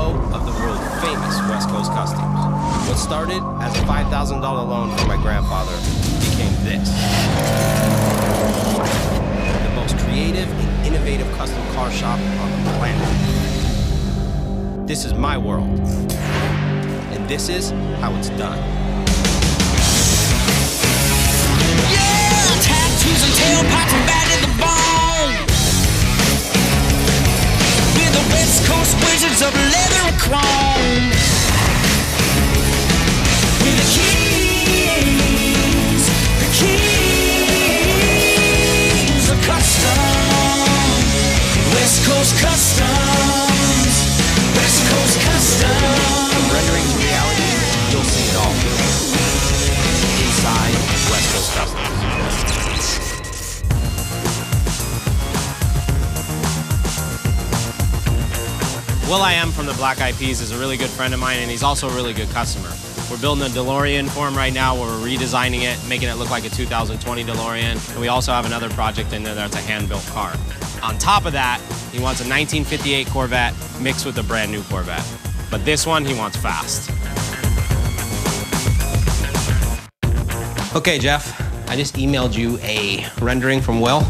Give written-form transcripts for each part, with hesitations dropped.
CEO of the world famous West Coast Customs. What started as a $5,000 loan from my grandfather became this. The most creative and innovative custom car shop on the planet. This is my world, and this is how it's done. Yeah, tattoos and tailpipes and bad in the bone. We're the West Coast wizards of leather and chrome. We're the kings of custom. West Coast Customs. West Coast Customs. From rendering to reality, you'll see it all. Inside West Coast Customs. VETTEIAM from the Black Eyed Peas is a really good friend of mine, and he's also a really good customer. We're building a DeLorean for him right now where we're redesigning it, making it look like a 2020 DeLorean. And we also have another project in there that's a hand-built car. On top of that, he wants a 1958 Corvette mixed with a brand new Corvette. But this one, he wants fast. Okay, Jeff, I just emailed you a rendering from Will.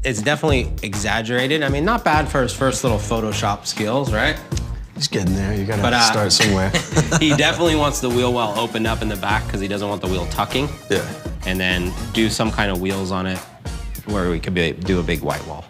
It's definitely exaggerated. I mean, not bad for his first little Photoshop skills, right? He's getting there. You gotta start somewhere. He definitely wants the wheel well opened up in the back because he doesn't want the wheel tucking. Yeah. And then do some kind of wheels on it where we could do a big white wall.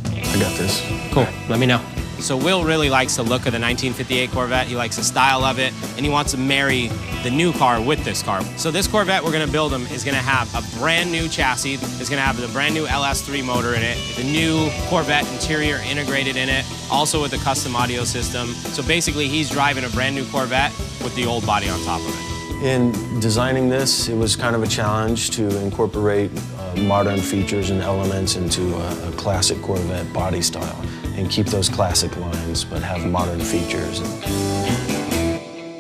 I got this. Cool, let me know. So Will really likes the look of the 1958 Corvette. He likes the style of it, and he wants to marry the new car with this car. So this Corvette we're gonna build him is gonna have a brand new chassis. It's gonna have the brand new LS3 motor in it, the new Corvette interior integrated in it, also with a custom audio system. So basically he's driving a brand new Corvette with the old body on top of it. In designing this, it was kind of a challenge to incorporate modern features and elements into a classic Corvette body style and keep those classic lines, but have modern features.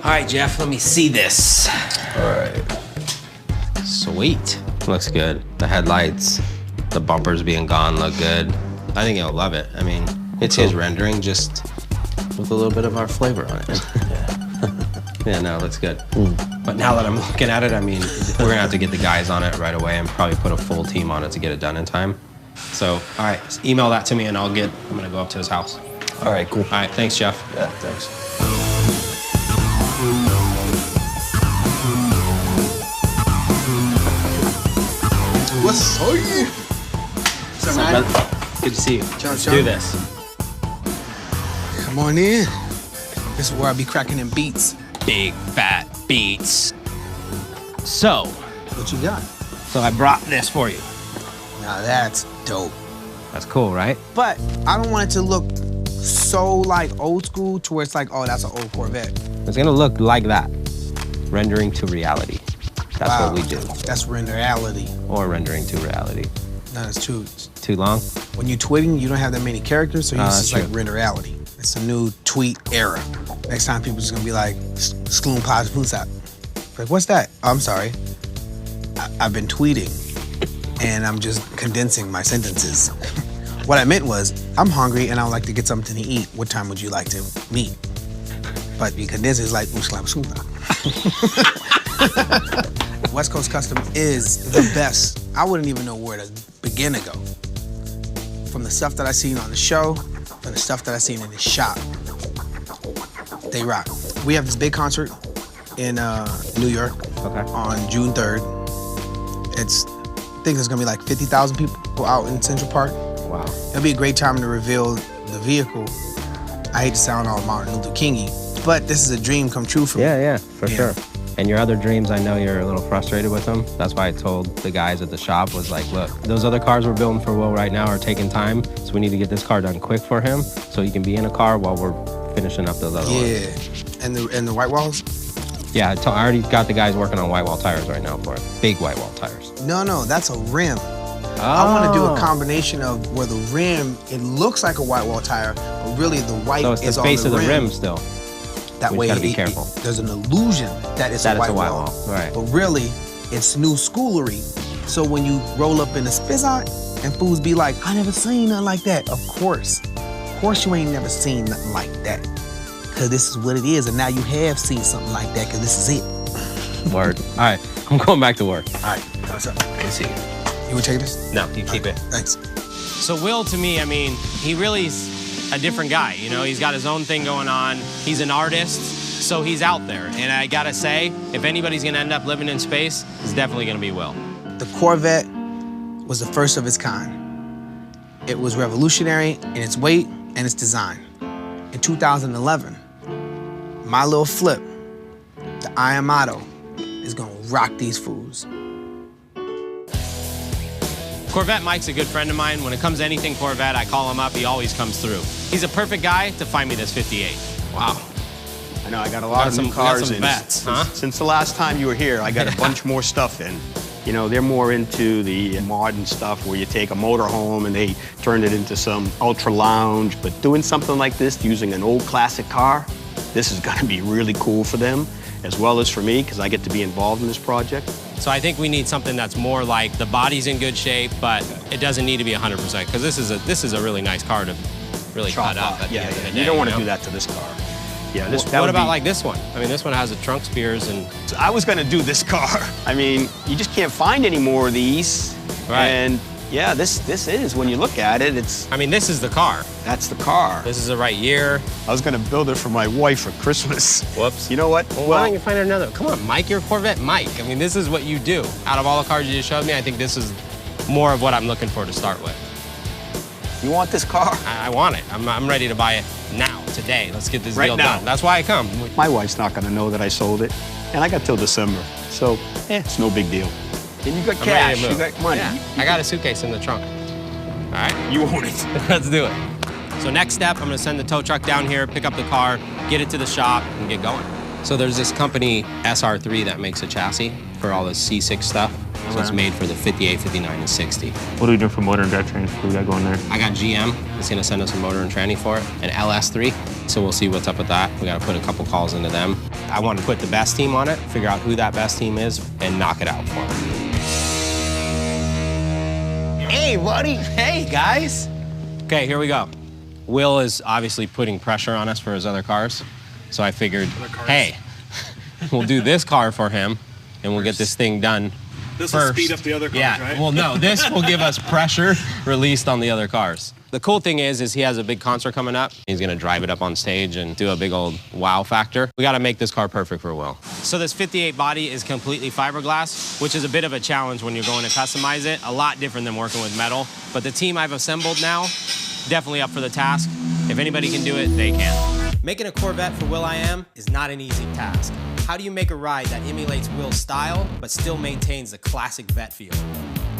All right, Jeff, let me see this. All right. Sweet. Looks good. The headlights, the bumpers being gone look good. I think he'll love it. I mean, it's his rendering, just with a little bit of our flavor on it. Yeah, no, it looks good. But now that I'm looking at it, I mean, we're gonna have to get the guys on it right away and probably put a full team on it to get it done in time. So, all right, just email that to me and I'm gonna go up to his house. All right, cool. All right, thanks, Jeff. Yeah, thanks. What's up? What's up, brother? Good to see you. Let's do this. Come on in. This is where I be cracking them beats. Big fat beats. So, What you got? so I brought this for you. Now that's dope. That's cool, right? But I don't want it to look so like old school to where it's like, oh, that's an old Corvette. It's gonna look like that. Rendering to reality. That's Wow. what we do. That's reality. Or rendering to reality. No, that's true. Too long? When you're tweeting, you don't have that many characters, so you that's just like true. render reality. It's a new tweet era. Next time people just gonna be like, Skloon Paz Pusat. Like, what's that? Oh, I'm sorry. I've been tweeting and I'm just condensing my sentences. What I meant was, I'm hungry and I would like to get something to eat. What time would you like to meet? But you condense it, it's like, West Coast Custom is the best. I wouldn't even know where to begin to go. From the stuff that I seen on the show, from the stuff that I seen in the shop, they rock. We have this big concert in New York on June 3rd. I think there's gonna be like 50,000 people out in Central Park. Wow. It'll be a great time to reveal the vehicle. I hate to sound all Martin Luther King-y, but this is a dream come true for me. Yeah, for sure. And your other dreams, I know you're a little frustrated with them. That's why I told the guys at the shop, was like, look, those other cars we're building for Will right now are taking time, so we need to get this car done quick for him, so he can be in a car while we're finishing up those other ones. Yeah, and the white walls? Yeah, I already got the guys working on white wall tires right now for it. Big white wall tires. No, that's a rim. Oh. I want to do a combination of where the rim, it looks like a white wall tire, but really the white so it's is the on face the of the rim. rim still. That We way, gotta be careful. There's an illusion that it's a white wall. Right. But really, it's new schoolery. So when you roll up in a Spizzot and fools be like, I never seen nothing like that. Of course. course you ain't never seen nothing like that. Because this is what it is, and now you have seen something like that, because this is it. Word. All right, I'm going back to work. All right, what's up? Let's see. You want to take this? No, you keep it. Thanks. So Will, to me, I mean, he really's a different guy. You know, he's got his own thing going on. He's an artist, so he's out there. And I gotta say, if anybody's gonna end up living in space, it's definitely gonna be Will. The Corvette was the first of its kind. It was revolutionary in its weight and its design. In 2011, my little flip, the Amato, is gonna rock these fools. Corvette Mike's a good friend of mine. When it comes to anything Corvette, I call him up, he always comes through. He's a perfect guy to find me this 58. Wow. I know, I got a lot of new cars in. Vets, huh? Since the last time you were here, I got a bunch more stuff in. You know, they're more into the modern stuff where you take a motorhome and they turn it into some ultra lounge. But doing something like this, using an old classic car, this is gonna be really cool for them, as well as for me, because I get to be involved in this project. So I think we need something that's more like the body's in good shape, but it doesn't need to be 100%, because this is a really nice car to really cut up at the end of the day. You don't want to do that to this car. Yeah, what about like this one? I mean, this one has the trunk spears and... I was gonna do this car. I mean, you just can't find any more of these. Right. And yeah, this is, when you look at it, it's... I mean, this is the car. That's the car. This is the right year. I was gonna build it for my wife for Christmas. Whoops. You know what? Well, why don't you find another? Come on, Mike, you're Corvette Mike. I mean, this is what you do. Out of all the cars you just showed me, I think this is more of what I'm looking for to start with. You want this car? I want it. I'm ready to buy it now, today. Let's get this Right deal now. done. That's why I come. My wife's not gonna know that I sold it. And I got till December. So, it's no big deal. And you got I'm ready cash, to you move. got money. Yeah. I got a suitcase in the trunk. All right? You own it. Let's do it. So next step, I'm gonna send the tow truck down here, pick up the car, get it to the shop, and get going. So there's this company, SR3, that makes a chassis for all the C6 stuff. So it's made for the 58, 59, and 60. What do we do for motor and drivetrain? What do we got going there? I got GM. It's gonna send us a motor and tranny for it, an LS3. So we'll see what's up with that. We gotta put a couple calls into them. I want to put the best team on it, figure out who that best team is, and knock it out for them. Hey, buddy. Hey, guys. Okay, here we go. Will is obviously putting pressure on us for his other cars. So I figured, hey, we'll do this car for him, and we'll get this thing done. This will speed up the other cars, right? Well, no, this will give us pressure released on the other cars. The cool thing is he has a big concert coming up. He's gonna drive it up on stage and do a big old wow factor. We gotta make this car perfect for Will. So this 58 body is completely fiberglass, which is a bit of a challenge when you're going to customize it. A lot different than working with metal. But the team I've assembled now, definitely up for the task. If anybody can do it, they can. Making a Corvette for will.i.am is not an easy task. How do you make a ride that emulates Will's style, but still maintains the classic Vette feel?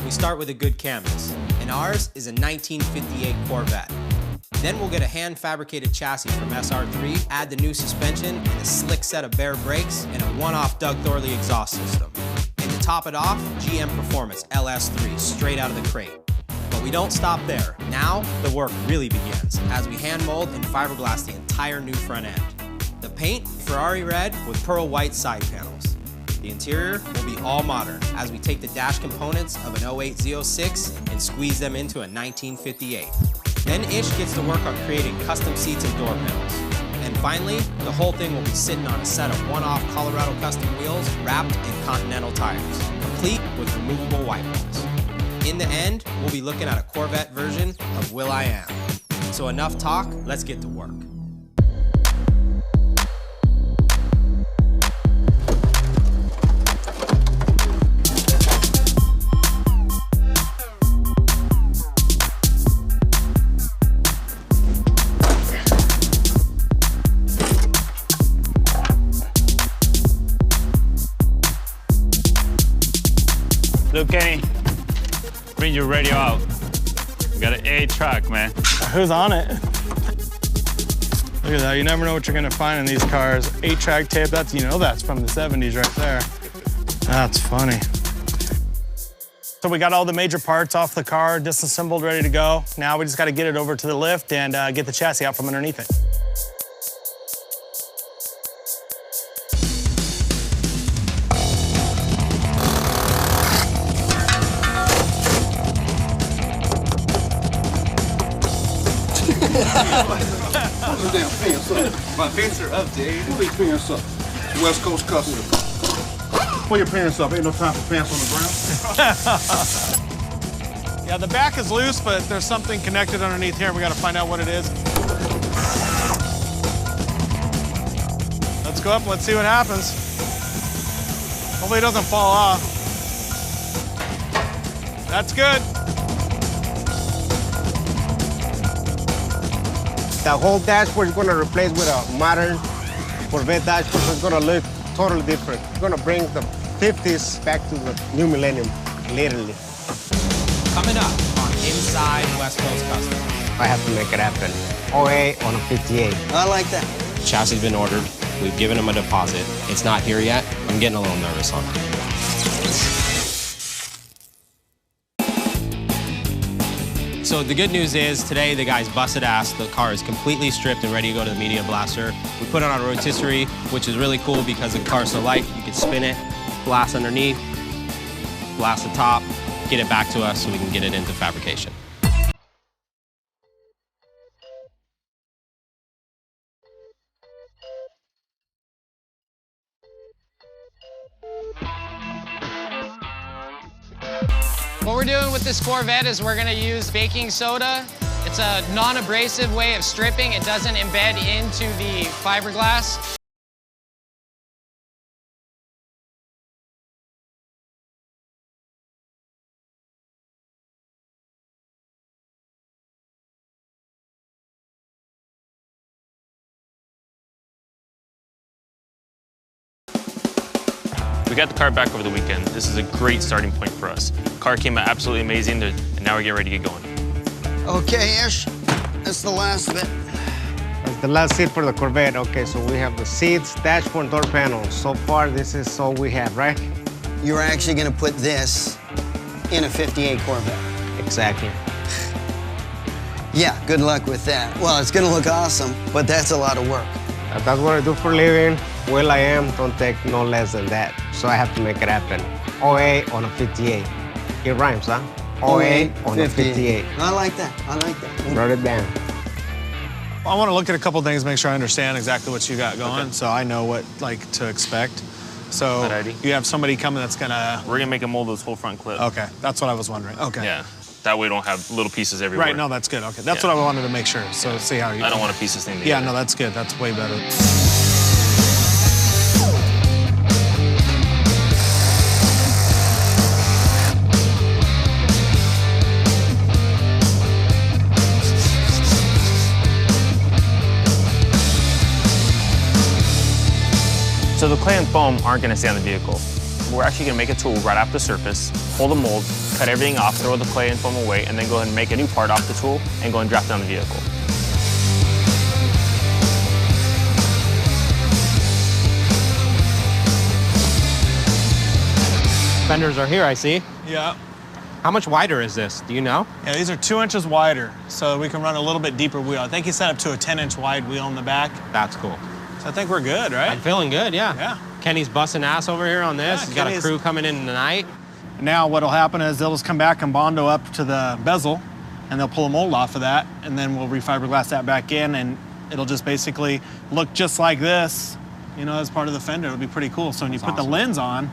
We start with a good canvas, and ours is a 1958 Corvette. Then we'll get a hand-fabricated chassis from SR3, add the new suspension and a slick set of bare brakes, and a one-off Doug Thorley exhaust system. And to top it off, GM Performance LS3 straight out of the crate. But we don't stop there. Now, the work really begins as we hand mold and fiberglass the entire new front end. The paint, Ferrari red with pearl white side panels. The interior will be all modern as we take the dash components of an 08 Z06 and squeeze them into a 1958. Then Ish gets to work on creating custom seats and door panels. And finally, the whole thing will be sitting on a set of one-off Colorado custom wheels wrapped in Continental tires, complete with removable white ones. In the end, we'll be looking at a Corvette version of will.i.am. So enough talk, let's get to work. Look, Kenny, bring your radio out. We got an A track, man. Who's on it? Look at that, you never know what you're gonna find in these cars. 8-track tape, that's, you know, that's from the 70s right there. That's funny. So we got all the major parts off the car, disassembled, ready to go. Now we just gotta get it over to the lift and get the chassis out from underneath it. Those damn pants up. My pants are up, dude. Pull these pants up. West Coast Custom. Pull your pants up. Ain't no time for pants on the ground. Yeah, the back is loose, but there's something connected underneath here. We got to find out what it is. Let's go up. Let's see what happens. Hopefully it doesn't fall off. That's good. The whole dashboard is going to replace with a modern Corvette dashboard, so it's going to look totally different. It's going to bring the 50s back to the new millennium, literally. Coming up on Inside West Coast Custom. I have to make it happen. OA on a 58. I like that. Chassis has been ordered. We've given them a deposit. It's not here yet. I'm getting a little nervous on it. So the good news is today the guys busted ass. The car is completely stripped and ready to go to the media blaster. We put it on a rotisserie, which is really cool because the car's so light, you can spin it, blast underneath, blast the top, get it back to us so we can get it into fabrication. What we're doing with this Corvette is we're gonna use baking soda. It's a non-abrasive way of stripping. It doesn't embed into the fiberglass. We got the car back over the weekend. This is a great starting point for us. The car came out absolutely amazing, and now we're getting ready to get going. Okay, Ish, that's the last bit. That's the last seat for the Corvette. Okay, so we have the seats, dashboard, door panels. So far, this is all we have, right? You're actually gonna put this in a 58 Corvette. Exactly. Yeah, good luck with that. Well, it's gonna look awesome, but that's a lot of work. That's what I do for a living. Well, I am. Don't take no less than that. So I have to make it happen. OA on a 58. It rhymes, huh? OA on a 58. I like that. I like that. Wrote it down. I want to look at a couple things, make sure I understand exactly what you got going, so I know what to expect. So Alrighty. you have somebody coming that's gonna. We're gonna make a mold of this whole front clip. Okay, that's what I was wondering. Okay. Yeah. That way we don't have little pieces everywhere. Right. No, that's good. Okay, that's what I wanted to make sure. So see how you. I don't want to piece this thing together. Yeah. No, that's good. That's way better. So the clay and foam aren't gonna stay on the vehicle. We're actually gonna make a tool right off the surface, pull the mold, cut everything off, throw the clay and foam away, and then go ahead and make a new part off the tool and go and draft it on the vehicle. Fenders are here, I see. Yeah. How much wider is this? Do you know? Yeah, these are 2 inches wider, so we can run a little bit deeper wheel. I think he set up to a 10-inch wide wheel in the back. That's cool. So I think we're good, right? I'm feeling good, yeah. Yeah. Kenny's busting ass over here on this. Yeah, He's got a crew coming in tonight. Now what'll happen is they'll just come back and Bondo up to the bezel, and they'll pull a mold off of that, and then we'll refiberglass that back in, and it'll just basically look just like this, you know, as part of the fender. It'll be pretty cool. So when you put the lens on,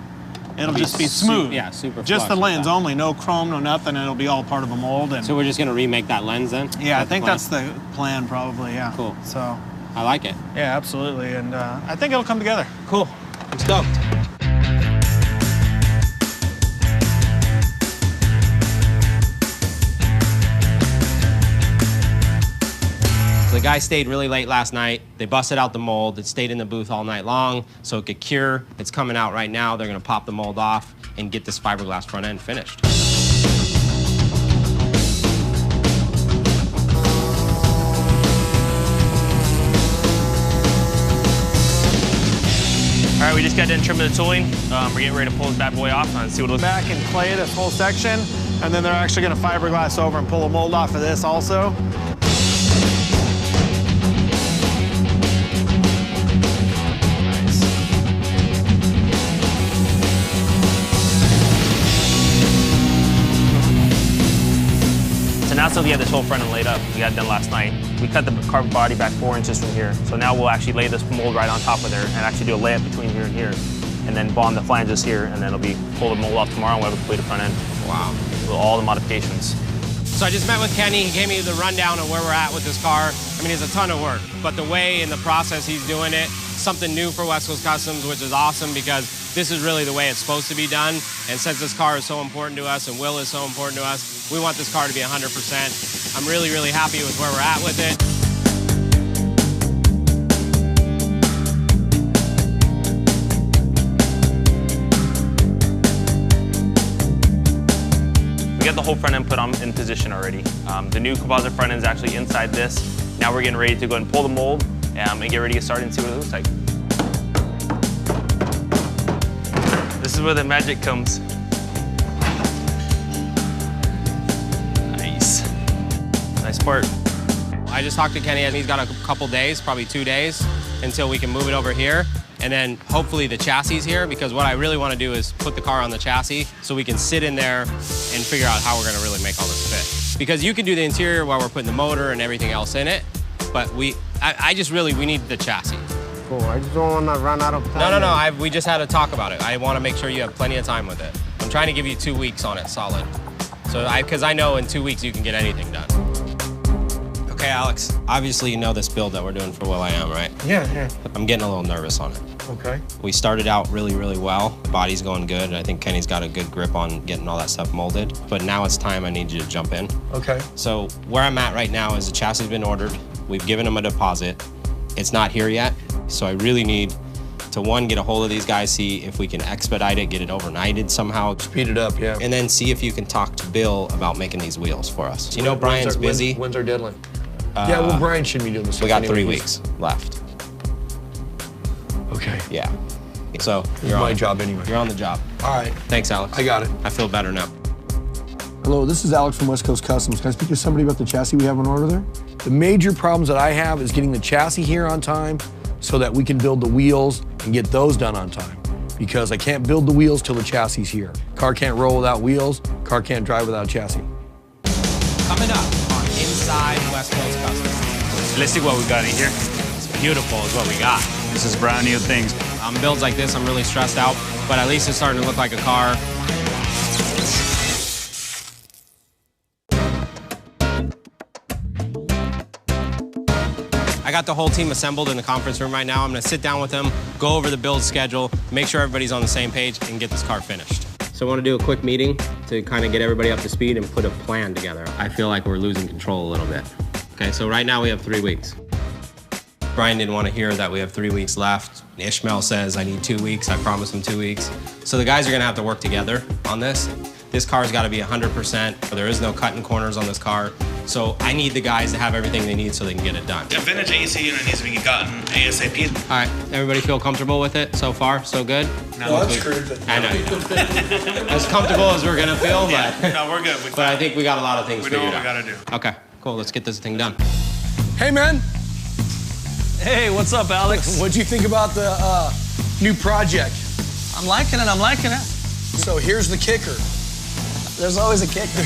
it'll just be smooth. Yeah, super just the flush lens with that. only, no chrome, no nothing. It'll be all part of a mold. And So we're just gonna remake that lens then? yeah, I think that's the plan probably, yeah. Cool. So, I like it. yeah, absolutely. And I think it'll come together. Cool. I'm stoked. The guy stayed really late last night. They busted out the mold. It stayed in the booth all night long so it could cure. It's coming out right now. They're gonna pop the mold off and get this fiberglass front end finished. All right, we just got done trimming the tooling. We're getting ready to pull this bad boy off and see what it looks like. Back and clay this whole section, and then they're actually gonna fiberglass over and pull a mold off of this also. So now, since we have this whole front end laid up, we got it done last night. We cut the carbon body back 4 inches from here. So now we'll actually lay this mold right on top of there and actually do a layup between here and here. And then bond the flanges here, and then it'll be pull the mold off tomorrow and we'll have a completed front end. Wow. With all the modifications. So I just met with Kenny. He gave me the rundown of where we're at with this car. I mean, it's a ton of work, but the way and the process he's doing it, something new for West Coast Customs, which is awesome because this is really the way it's supposed to be done. And since this car is so important to us and Will is so important to us, we want this car to be 100%. I'm really, really happy with where we're at with it. We got the whole front end put in position already. The new composite front end is actually inside this. Now we're getting ready to go and pull the mold and get ready to get started and see what it looks like. This is where the magic comes. Nice. Nice part. I just talked to Kenny and he's got a couple days, probably 2 days, until we can move it over here. And then hopefully the chassis is here, because what I really want to do is put the car on the chassis so we can sit in there and figure out how we're going to really make all this fit. Because you can do the interior while we're putting the motor and everything else in it, but we need the chassis. Cool, I just don't want to run out of time. No, we just had to talk about it. I want to make sure you have plenty of time with it. I'm trying to give you 2 weeks on it, solid. So because I know in 2 weeks you can get anything done. Okay, Alex, obviously you know this build that we're doing for VETTEIAM, right? Yeah. I'm getting a little nervous on it. Okay. We started out really, really well. The body's going good. I think Kenny's got a good grip on getting all that stuff molded. But now it's time I need you to jump in. Okay. So where I'm at right now is the chassis has been ordered. We've given them a deposit. It's not here yet. So I really need to, one, get a hold of these guys, see if we can expedite it, get it overnighted somehow. Speed it up, yeah. And then see if you can talk to Bill about making these wheels for us. You know Brian's busy. When's our deadline? Yeah, well, Brian shouldn't be doing this. We got 3 weeks left. Okay. Yeah. So you're my job anyway. You're on the job. All right. Thanks, Alex. I got it. I feel better now. Hello, this is Alex from West Coast Customs. Can I speak to somebody about the chassis we have on order there? The major problems that I have is getting the chassis here on time so that we can build the wheels and get those done on time. Because I can't build the wheels till the chassis is here. Car can't roll without wheels, car can't drive without chassis. Coming up on Inside West Coast Customs. Let's see what we got in here. It's beautiful is what we got. This is brand new things. On builds like this, I'm really stressed out, but at least it's starting to look like a car. I got the whole team assembled in the conference room right now. I'm gonna sit down with them, go over the build schedule, make sure everybody's on the same page, and get this car finished. So I want to do a quick meeting to kind of get everybody up to speed and put a plan together. I feel like we're losing control a little bit. Okay, so right now we have 3 weeks. Brian didn't want to hear that we have 3 weeks left. Ishmael says I need 2 weeks. I promised him 2 weeks. So the guys are gonna have to work together on this. This car's gotta be 100%. There is no cutting corners on this car. So I need the guys to have everything they need so they can get it done. The vintage AC unit needs to be gotten ASAP. All right, everybody feel comfortable with it so far? So good? No, that's crazy. I know you don't. As comfortable as we're gonna feel, but no, we're good. But I think we got a lot of things figured out. We know what we gotta do. Okay, cool. Let's get this thing done. Hey, man. Hey, what's up, Alex? What'd you think about the new project? I'm liking it, I'm liking it. So here's the kicker. There's always a kicker.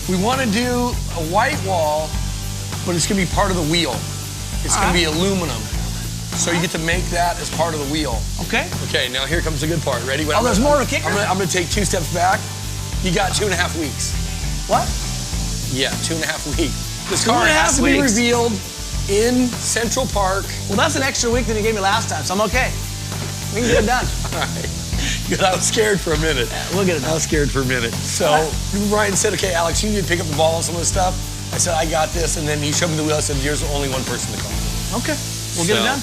We want to do a white wall, but it's going to be part of the wheel. It's going to be aluminum. So you get to make that as part of the wheel. Okay. Okay, now here comes the good part. Ready? Oh, there's more to kicker? I'm going to take 2 steps back. You got 2.5 weeks. What? Yeah, 2.5 weeks. This car has to be revealed in Central Park. Well, that's an extra week than you gave me last time, so I'm okay. We can get it done. All right. Good, I was scared for a minute. Yeah, we'll get it done. I was scared for a minute. So Ryan said, okay, Alex, you need to pick up the ball on some of this stuff. I said, I got this, and then he showed me the wheel. I said, there's only one person in the car. Okay, we'll get it done.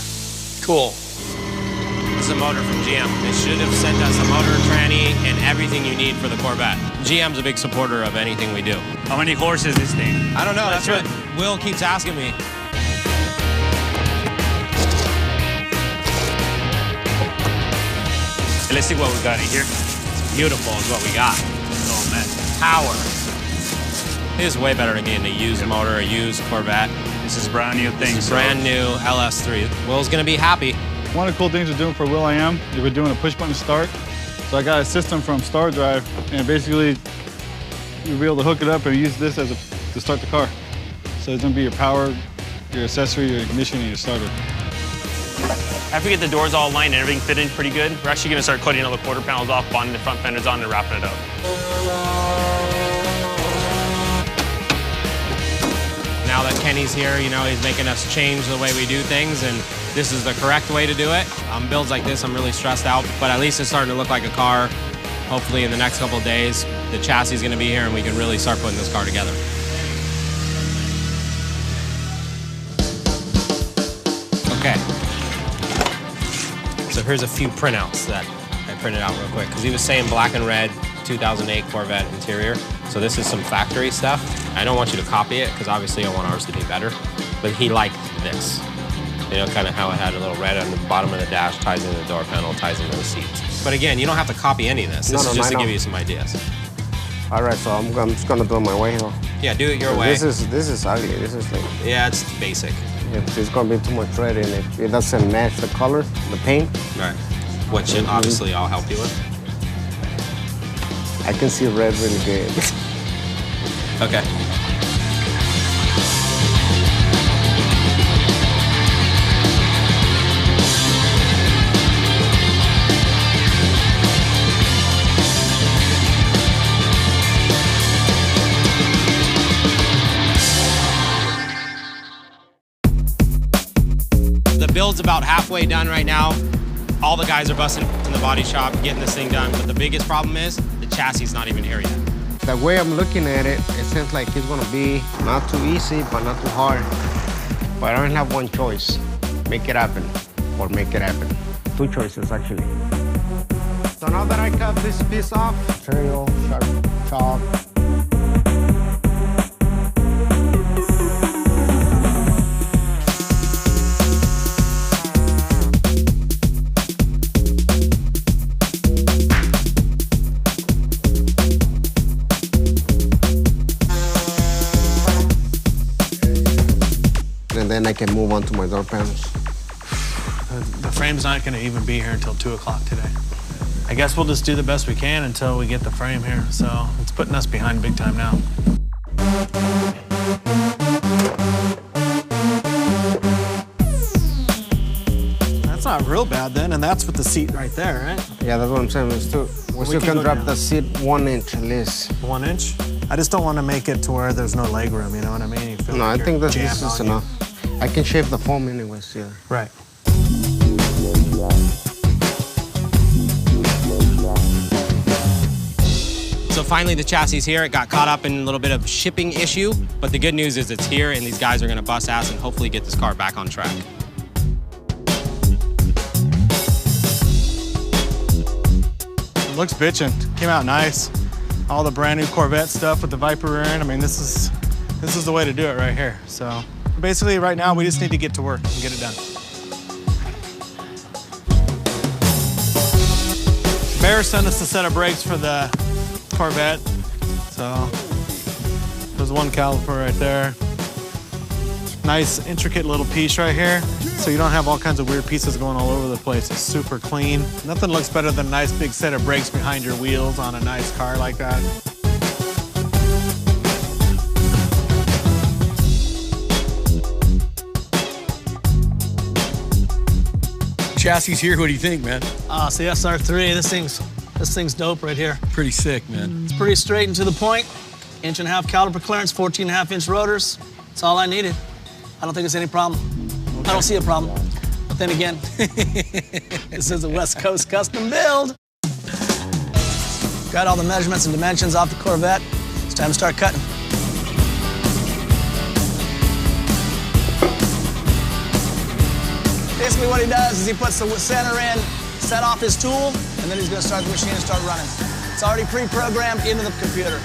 Cool. This is a motor from GM. They should have sent us a motor tranny and everything you need for the Corvette. GM's a big supporter of anything we do. How many horses is this thing? I don't know, that's what Will keeps asking me. Let's see what we got in here. It's beautiful is what we got. Oh, man. Power. This is way better than getting a used motor, a used Corvette. This is brand new thing. This is brand new LS3. Will's gonna be happy. One of the cool things we're doing for VETTEIAM is we're doing a push button start. So I got a system from Star Drive, and basically you'll be able to hook it up and use this as to start the car. So it's gonna be your power, your accessory, your ignition, and your starter. After we get the doors all aligned and everything fitting pretty good, we're actually gonna start cutting all the quarter panels off, bonding the front fenders on, and wrapping it up. Now that Kenny's here, you know, he's making us change the way we do things, and this is the correct way to do it. Builds like this, I'm really stressed out, but at least it's starting to look like a car. Hopefully in the next couple of days, the chassis is gonna be here and we can really start putting this car together. Okay. So here's a few printouts that I printed out real quick, because he was saying black and red, 2008 Corvette interior. So this is some factory stuff. I don't want you to copy it, because obviously I want ours to be better, but he liked this. You know, kind of how it had a little red on the bottom of the dash, ties into the door panel, ties into the seats. But again, you don't have to copy any of this. This is just to give you some ideas. All right, so I'm just gonna do it my way here. Yeah, do it your way. This is ugly. This is like. Yeah, it's basic. There's gonna be too much red in it. It doesn't match the color, the paint. Right. Which obviously I'll help you with. I can see red really good. Okay. The build's about halfway done right now. All the guys are busting in the body shop, getting this thing done, but the biggest problem is the chassis is not even here yet. The way I'm looking at it, it seems like it's gonna be not too easy, but not too hard. But I don't have one choice. Make it happen, or make it happen. Two choices, actually. So now that I cut this piece off, material, sharp chalk. And then I can move on to my door panels. The frame's not gonna even be here until 2 o'clock today. I guess we'll just do the best we can until we get the frame here. So it's putting us behind big time now. That's not real bad then, and that's with the seat right there, right? Yeah, that's what I'm saying. We still can drop the seat 1 inch at least. 1 inch? I just don't want to make it to where there's no leg room, you know what I mean? You feel No, like I think you're this jammed is on you. enough. I can shave the foam anyways, yeah. Right. So finally the chassis is here. It got caught up in a little bit of shipping issue, but the good news is it's here and these guys are gonna bust ass and hopefully get this car back on track. It looks bitchin'. Came out nice. All the brand new Corvette stuff with the Viper rear end. I mean, this is the way to do it right here. So basically right now we just need to get to work and get it done. Bear sent us a set of brakes for the Corvette. So there's one caliper right there. Nice intricate little piece right here. So you don't have all kinds of weird pieces going all over the place. It's super clean. Nothing looks better than a nice big set of brakes behind your wheels on a nice car like that. Chassis here, what do you think, man? Ah, it's the SR3. This thing's dope right here. Pretty sick, man. It's pretty straight and to the point. 1.5 inch caliper clearance, 14.5 inch rotors. That's all I needed. I don't think there's any problem. I don't see a problem. But then again, this is a West Coast custom build. Got all the measurements and dimensions off the Corvette. It's time to start cutting. Basically what he does is he puts the center in, set off his tool, and then he's gonna start the machine and start running. It's already pre-programmed into the computer.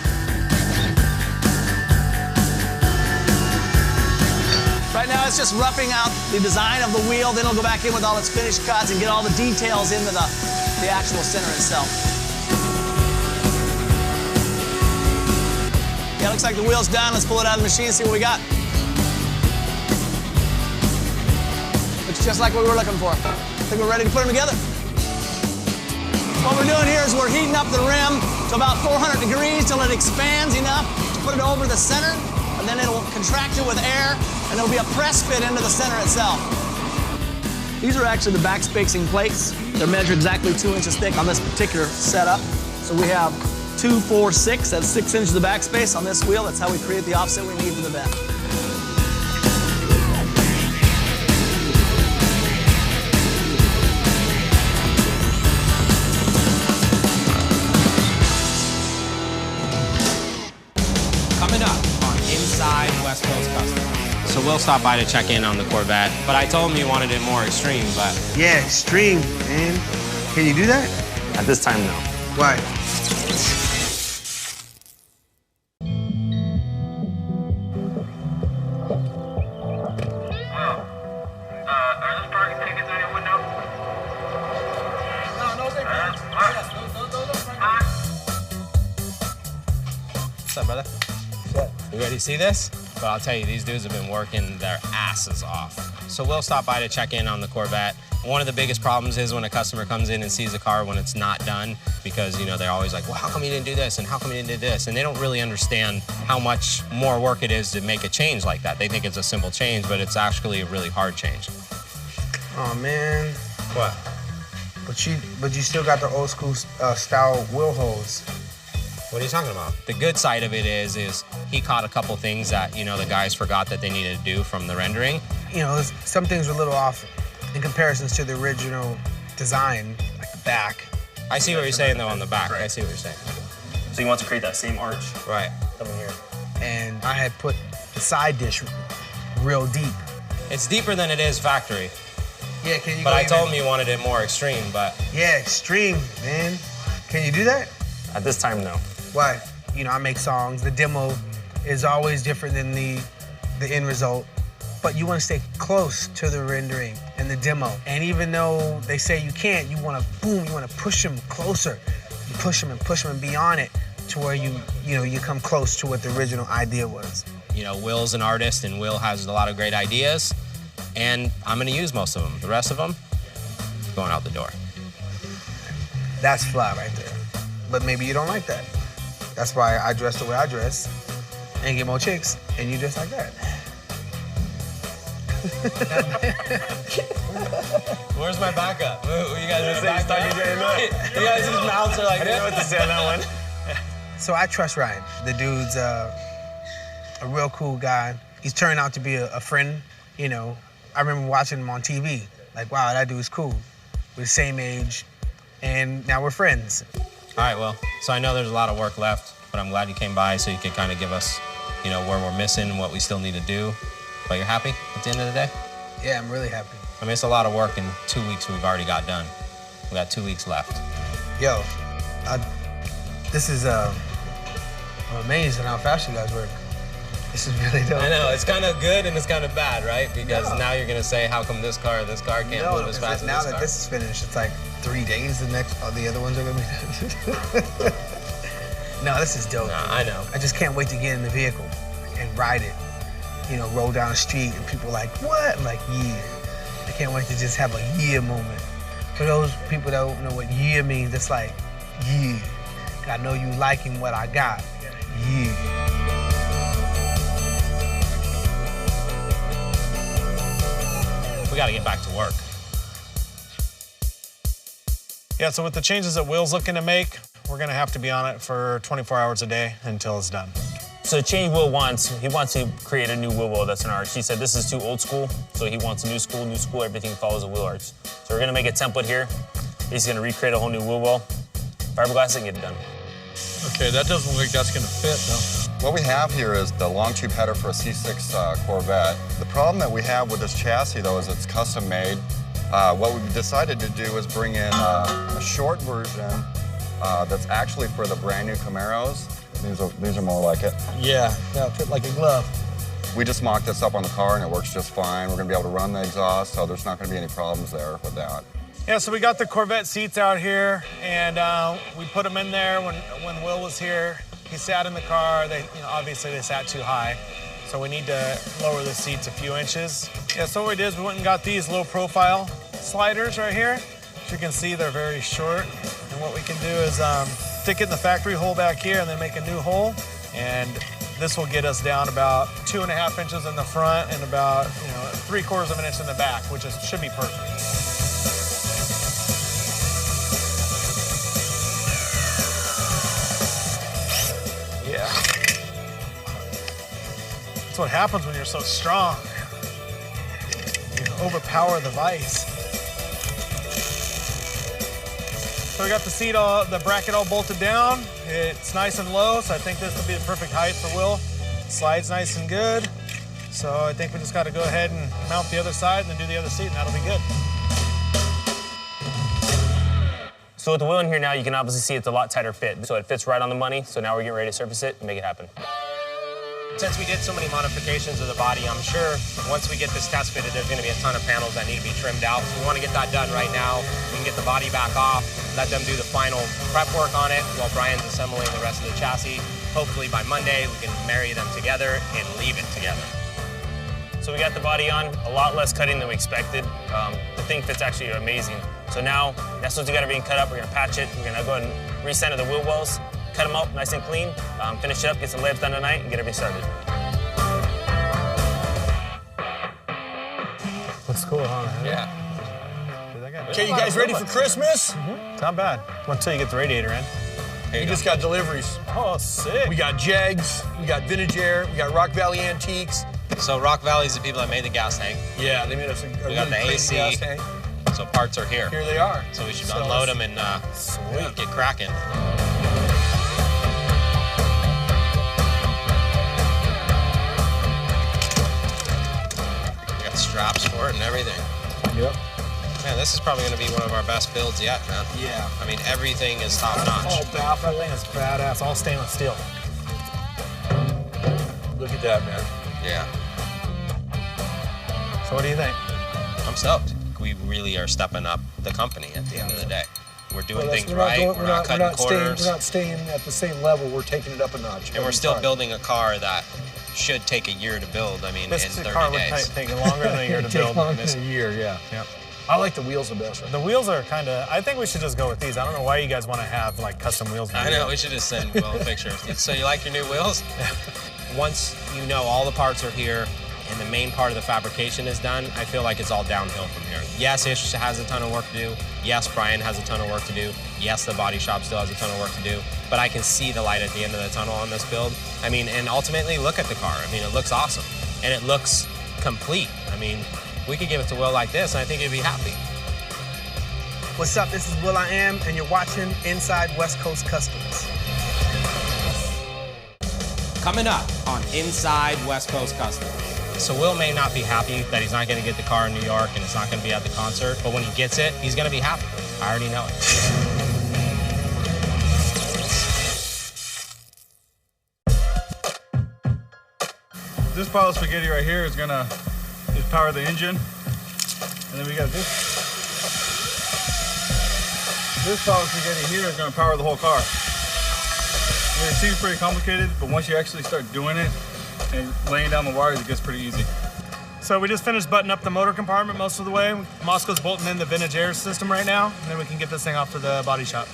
Right now it's just roughing out the design of the wheel, then he'll go back in with all its finished cuts and get all the details into the actual center itself. Yeah, looks like the wheel's done. Let's pull it out of the machine and see what we got. Looks just like what we were looking for. I think we're ready to put them together. What we're doing here is we're heating up the rim to about 400 degrees till it expands enough to put it over the center and then it'll contract it with air, and there'll be a press fit into the center itself. These are actually the back spacing plates. They're measured exactly 2 inches thick on this particular setup. So we have 2, 4, 6, that's 6 inches of backspace on this wheel. That's how we create the offset we need for the bend. Coming up on Inside West Coast Custom. So Will stopped by to check in on the Corvette, but I told him you wanted it more extreme, but... Yeah, extreme, man. Can you do that? At this time, no. Why? What's up, brother? You ready to see this? But I'll tell you, these dudes have been working their asses off. So Will stopped by to check in on the Corvette. One of the biggest problems is when a customer comes in and sees a car when it's not done, because, you know, they're always like, well, how come you didn't do this? And how come you didn't do this? And they don't really understand how much more work it is to make a change like that. They think it's a simple change, but it's actually a really hard change. Oh, man. What? But you still got the old school style wheel holes. What are you talking about? The good side of it is he caught a couple things that, you know, the guys forgot that they needed to do from the rendering. You know, some things were a little off in comparisons to the original design, like the back. I see what you're saying, though, on the back. Right. I see what you're saying. So you want to create that same arch? Right. Coming here. And I had put the side dish real deep. It's deeper than it is factory. Yeah, can you But go I told him you wanted it more extreme, but... Yeah, extreme, man. Can you do that? At this time, no. Why? You know, I make songs. The demo is always different than the end result. But you want to stay close to the rendering and the demo. And even though they say you can't, you want to, boom, you want to push them closer. You push them and beyond it to where you come close to what the original idea was. You know, Will's an artist, and Will has a lot of great ideas, and I'm going to use most of them. The rest of them, going out the door. That's fly right there. But maybe you don't like that. That's why I dress the way I dress and get more chicks, and you dress like that. Where's my backup? You guys are back there? You guys' mouths are like, I didn't know what to say on that one. So I trust Ryan. The dude's a real cool guy. He's turned out to be a friend, you know. I remember watching him on TV. Like, wow, that dude's cool. We're the same age, and now we're friends. All right, well, so I know there's a lot of work left, but I'm glad you came by so you could kind of give us, you know, where we're missing and what we still need to do. But you're happy at the end of the day? Yeah, I'm really happy. I mean, it's a lot of work in 2 weeks we've already got done. We got 2 weeks left. Yo, this is, I'm amazed at how fast you guys work. This is really dope. I know, it's kind of good and it's kind of bad, right? Because now you're gonna say, how come this car can't move as fast as this car? Now that this is finished, it's like 3 days, the other ones are gonna be done. No, this is dope. Nah, I know. I just can't wait to get in the vehicle and ride it. You know, roll down the street and people are like, what? I'm like, yeah. I can't wait to just have a yeah moment. For those people that don't know what yeah means, it's like, yeah. I know you liking what I got. Yeah. We gotta get back to work. Yeah, so with the changes that Will's looking to make, we're gonna have to be on it for 24 hours a day until it's done. So the change Will wants, he wants to create a new wheel well that's an arch. He said this is too old school, so he wants a new school, everything follows a wheel arch. So we're gonna make a template here. He's gonna recreate a whole new wheel well. Fiberglass and get it done. Okay, that doesn't look like that's gonna fit, though. What we have here is the long tube header for a C6 Corvette. The problem that we have with this chassis, though, is it's custom made. What we've decided to do is bring in a short version that's actually for the brand new Camaros. These are more like it. Yeah, fit like a glove. We just mocked this up on the car and it works just fine. We're gonna be able to run the exhaust, so there's not gonna be any problems there with that. Yeah, so we got the Corvette seats out here, and we put them in there when Will was here. He sat in the car. Obviously they sat too high, so we need to lower the seats a few inches. Yeah, so what we did is we went and got these low-profile sliders right here. As you can see, they're very short, and what we can do is stick it in the factory hole back here and then make a new hole, and This will get us down about 2.5 inches in the front and about 3/4 of an inch in the back, which should be perfect. Yeah. That's what happens when you're so strong. You overpower the vise. So we got the bracket all bolted down. It's nice and low, so I think this will be the perfect height for Will. Slides nice and good. So I think we just got to go ahead and mount the other side and then do the other seat, and that'll be good. So with the wheel in here now, you can obviously see it's a lot tighter fit. So it fits right on the money. So now we're getting ready to surface it and make it happen. Since we did so many modifications of the body, I'm sure once we get this test fitted, there's going to be a ton of panels that need to be trimmed out. So we want to get that done right now. We can get the body back off, let them do the final prep work on it while Brian's assembling the rest of the chassis. Hopefully by Monday, we can marry them together and leave it together. So we got the body on, a lot less cutting than we expected. The thing fits actually amazing. So now, that's what's got to be cut up. We're going to patch it. We're going to go ahead and recenter the wheel wells, cut them up nice and clean, finish it up, get some layups done tonight, and get everything started. Looks cool, huh? Yeah. Okay, you guys ready for Christmas? It's not bad. Until you get the radiator in. We just got deliveries. Oh, sick. We got Jegs, we got Vintage Air, we got Rock Valley Antiques. So Rock Valley's the people that made the gas tank. Yeah, they made us a We got the really AC. crazy gas tank. So parts are here. Here they are. So we should unload them and get cracking. We got straps for it and everything. Yep. Man, this is probably going to be one of our best builds yet, man. Yeah. I mean, everything is top notch. All baffle. That thing is badass. All stainless steel. Look at that, man. Yeah. So what do you think? I'm stoked. We really are stepping up the company at the end of the day. We're doing things we're not right. going- We're not cutting corners. We're not staying at the same level. We're taking it up a notch. And we're still building a car that should take a year to build. I mean, This in 30 car would days. take longer than a year to Take build. longer than a year, yeah. Yep. I like the wheels the best. The wheels are kind of, I think we should just go with these. I don't know why you guys want to have like custom wheels. I know, we should just send Will a picture. So you like your new wheels? Once you know all the parts are here and the main part of the fabrication is done, I feel like it's all downhill from here. Yes, Ish has a ton of work to do. Yes, Brian has a ton of work to do. Yes, the body shop still has a ton of work to do. But I can see the light at the end of the tunnel on this build. I mean, and ultimately, look at the car. I mean, it looks awesome. And it looks complete. I mean, we could give it to Will like this, and I think he'd be happy. What's up? This is will.i.am, and you're watching Inside West Coast Customs. Coming up on Inside West Coast Customs. So Will may not be happy that he's not going to get the car in New York and it's not going to be at the concert, but when he gets it, he's going to be happy. I already know it. This pile of spaghetti right here is gonna power the engine. And then we got this. This pile of spaghetti here is gonna power the whole car. And it seems pretty complicated, but once you actually start doing it and laying down the wires, it gets pretty easy. So we just finished buttoning up the motor compartment most of the way. Moscow's bolting in the Vintage Air system right now, and then we can get this thing off to the body shop.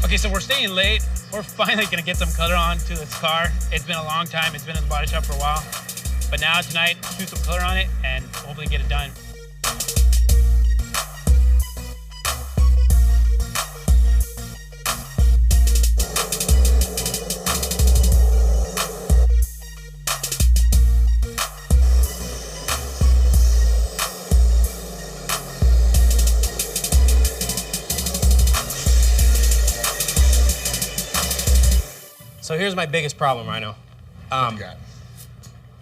Okay, so we're staying late. We're finally gonna get some color on to this car. It's been a long time. It's been in the body shop for a while. But now tonight, do some color on it and hopefully get it done. So here's my biggest problem, Rhino.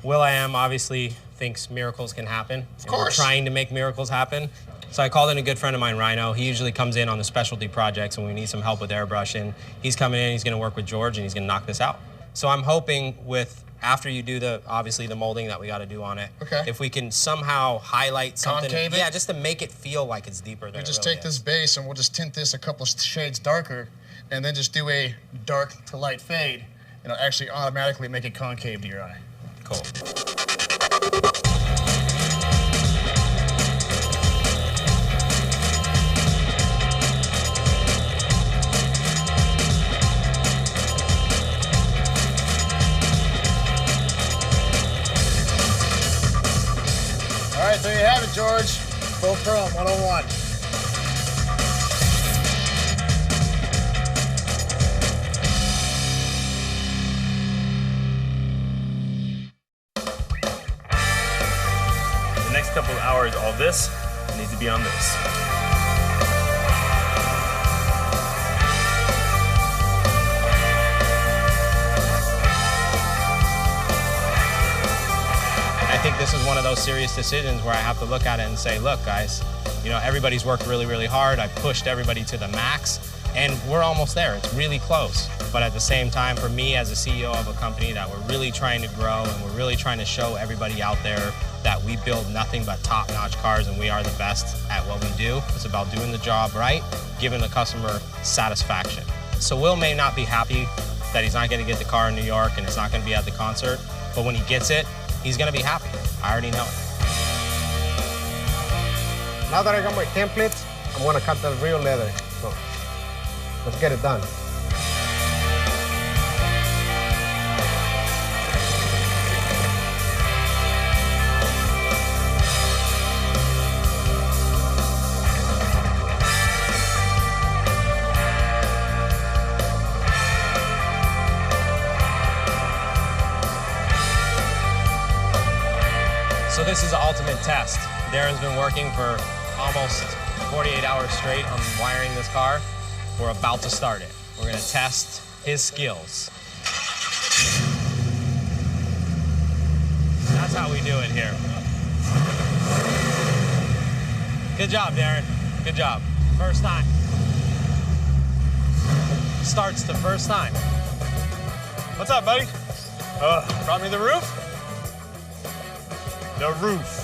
will.i.am obviously thinks miracles can happen. Of course. We're trying to make miracles happen. So I called in a good friend of mine, Rhino. He usually comes in on the specialty projects when we need some help with airbrushing. He's coming in, he's gonna work with George, and he's gonna knock this out. So I'm hoping after you do obviously the molding that we gotta do on it, if we can somehow highlight something. Concave it? Yeah, just to make it feel like it's deeper than We it just really take this base and we'll just tint this a couple shades darker and then just do a dark to light fade. It'll actually automatically make it concave to your eye. Cool. George. Full chrome, 101. The next couple of hours, all this needs to be on this. I think this is one of those serious decisions where I have to look at it and say, look, guys, you know, everybody's worked really, really hard. I've pushed everybody to the max, and we're almost there. It's really close. But at the same time, for me as a CEO of a company that we're really trying to grow and we're really trying to show everybody out there that we build nothing but top-notch cars and we are the best at what we do. It's about doing the job right, giving the customer satisfaction. So Will may not be happy that he's not going to get the car in New York and it's not going to be at the concert, but when he gets it, he's going to be happy. I already know it. Now that I got my templates, I'm going to cut the real leather. So let's get it done. So this is the ultimate test. Darren's been working for almost 48 hours straight on wiring this car. We're about to start it. We're gonna test his skills. That's how we do it here. Good job, Darren. Good job. First time. Starts the first time. What's up, buddy? Brought me the roof? The roof.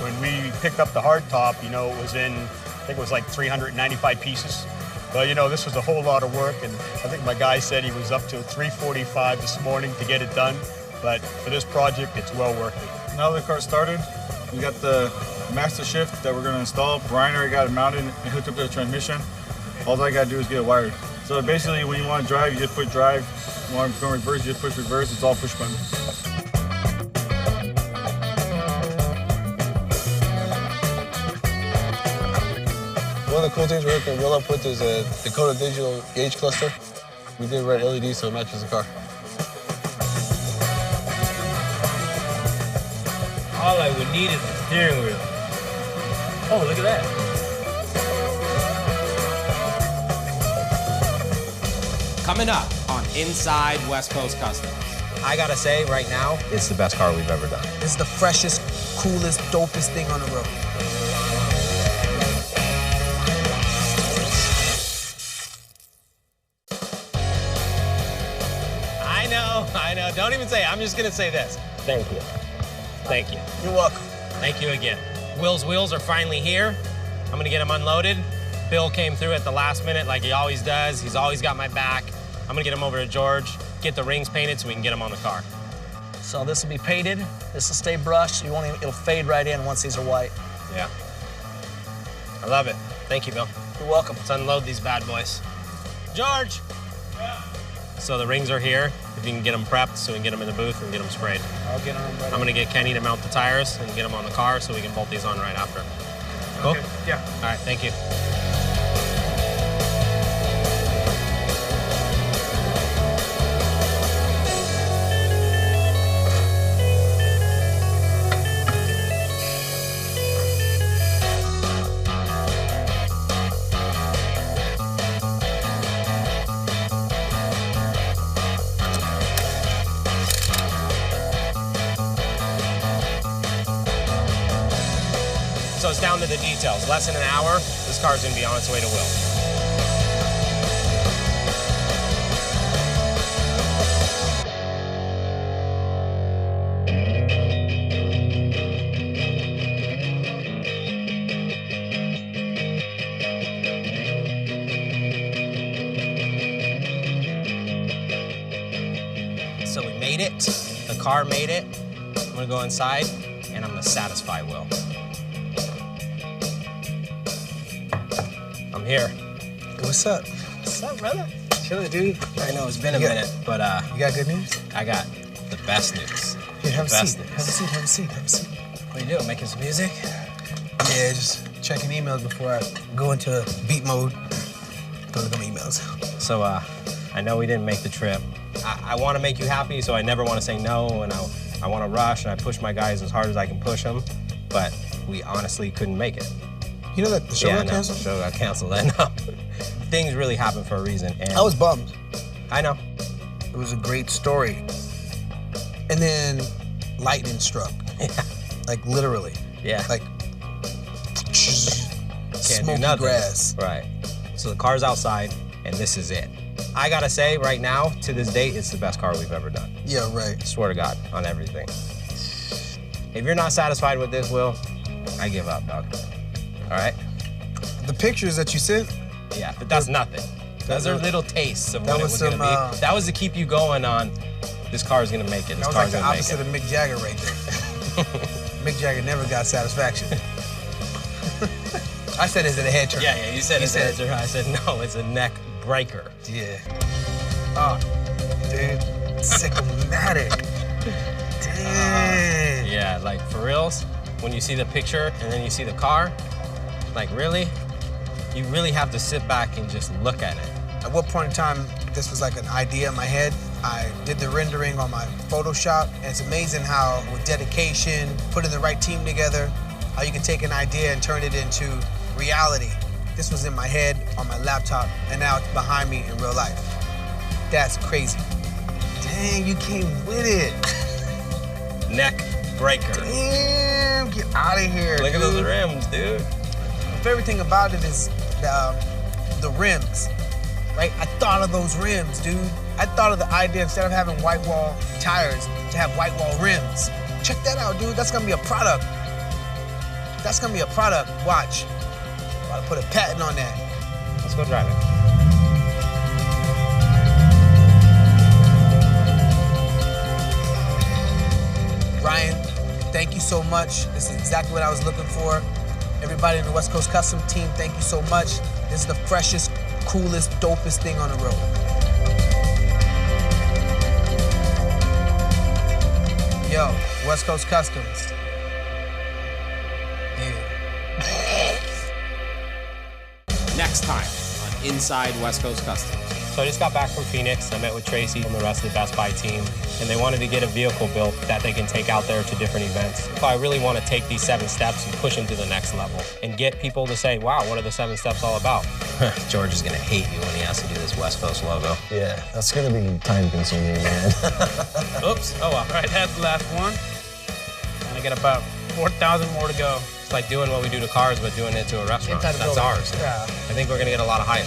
When we picked up the hard top, you know, it was in, I think it was like 395 pieces. But, you know, this was a whole lot of work, and I think my guy said he was up till 3:45 this morning to get it done. But for this project, it's well worth it. Now the car started, we got the master shift that we're gonna install. Brian already got it mounted and hooked up to the transmission. All I gotta do is get it wired. So basically, when you want to drive, you just put drive. When you want to go reverse, you just push reverse. It's all push button. One of the cool things we're hooking Will up with is a Dakota digital gauge cluster. We did red LED so it matches the car. All I would need is a steering wheel. Oh, look at that. Coming up on Inside West Coast Customs. I gotta say, right now, it's the best car we've ever done. This is the freshest, coolest, dopest thing on the road. I know. Don't even say it. I'm just gonna say this. Thank you. Thank you. You're welcome. Thank you again. Will's wheels are finally here. I'm gonna get them unloaded. Bill came through at the last minute like he always does. He's always got my back. I'm gonna get them over to George, get the rings painted so we can get them on the car. So this will be painted. This will stay brushed. You won't even, it'll fade right in once these are white. Yeah. I love it. Thank you, Bill. You're welcome. Let's unload these bad boys. George! Yeah. So the rings are here. If you can get them prepped so we can get them in the booth and get them sprayed. I'll get them ready. I'm gonna get Kenny to mount the tires and get them on the car so we can bolt these on right after. Cool? Okay. Yeah. All right, thank you. So it's down to the details. Less than an hour, this car's gonna be on its way to Will. So we made it, the car made it. I'm gonna go inside and I'm gonna satisfy Will. I'm here. What's up? What's up, brother? Chilling, dude. I know it's been a minute, but you got good news? I got the best news. Here, have a Best seat. news. Have a seat. Have a seat. Have a seat. What are you doing, making some music? Yeah, just checking emails before I go into beat mode. Don't look at my emails. So, I know we didn't make the trip. I want to make you happy, so I never want to say no, and I want to rush, and I push my guys as hard as I can push them, but we honestly couldn't make it. You know that the show got canceled? The show got canceled, I know. Things really happen for a reason. And I was bummed. I know. It was a great story. And then lightning struck. Yeah. Like literally. Yeah. Like Can't do nothing. grass. Right. So the car's outside, and this is it. I gotta say, right now, to this date, it's the best car we've ever done. Yeah, right. Swear to God, on everything. If you're not satisfied with this, Will, I give up, dog. All right? The pictures that you sent? Yeah, but that's nothing. Those are little tastes of what it was gonna be. That was to keep you going on, this car's gonna make it, this car's That was like the gonna make opposite it. of Mick Jagger right there. Mick Jagger never got satisfaction. I said, is it a head turn? Yeah, you said it's a head turn. I said, no, it's a neck breaker. Yeah. Oh, dude, cyclomatic. Damn. Yeah, like for reals, when you see the picture and then you see the car, like really, you really have to sit back and just look at it. At what point in time, this was like an idea in my head. I did the rendering on my Photoshop, and it's amazing how, with dedication, putting the right team together, how you can take an idea and turn it into reality. This was in my head, on my laptop, and now it's behind me in real life. That's crazy. Dang, you came with it. Neck breaker. Damn, get out of here, Look dude. at those rims, dude. My favorite thing about it is the rims, right? I thought of those rims, dude. I thought of the idea, instead of having white wall tires, to have white wall rims. Check that out, dude. That's gonna be a product. That's gonna be a product. Watch. I'll put a patent on that. Let's go drive it. Ryan, thank you so much. This is exactly what I was looking for. Everybody in the West Coast Custom team, thank you so much. This is the freshest, coolest, dopest thing on the road. Yo, West Coast Customs. Next time on Inside West Coast Customs. So I just got back from Phoenix. I met with Tracy and the rest of the Best Buy team, and they wanted to get a vehicle built that they can take out there to different events. So I really want to take these 7 steps and push them to the next level and get people to say, wow, what are the 7 steps all about? George is going to hate you when he has to do this West Coast logo. Yeah, that's gonna be time-consuming, man. Oops. Oh, well. Right, that's the last one. And I got about 4,000 more to go. It's like doing what we do to cars, but doing it to a restaurant. Inside the That's building. ours. Yeah. I think we're going to get a lot of hype.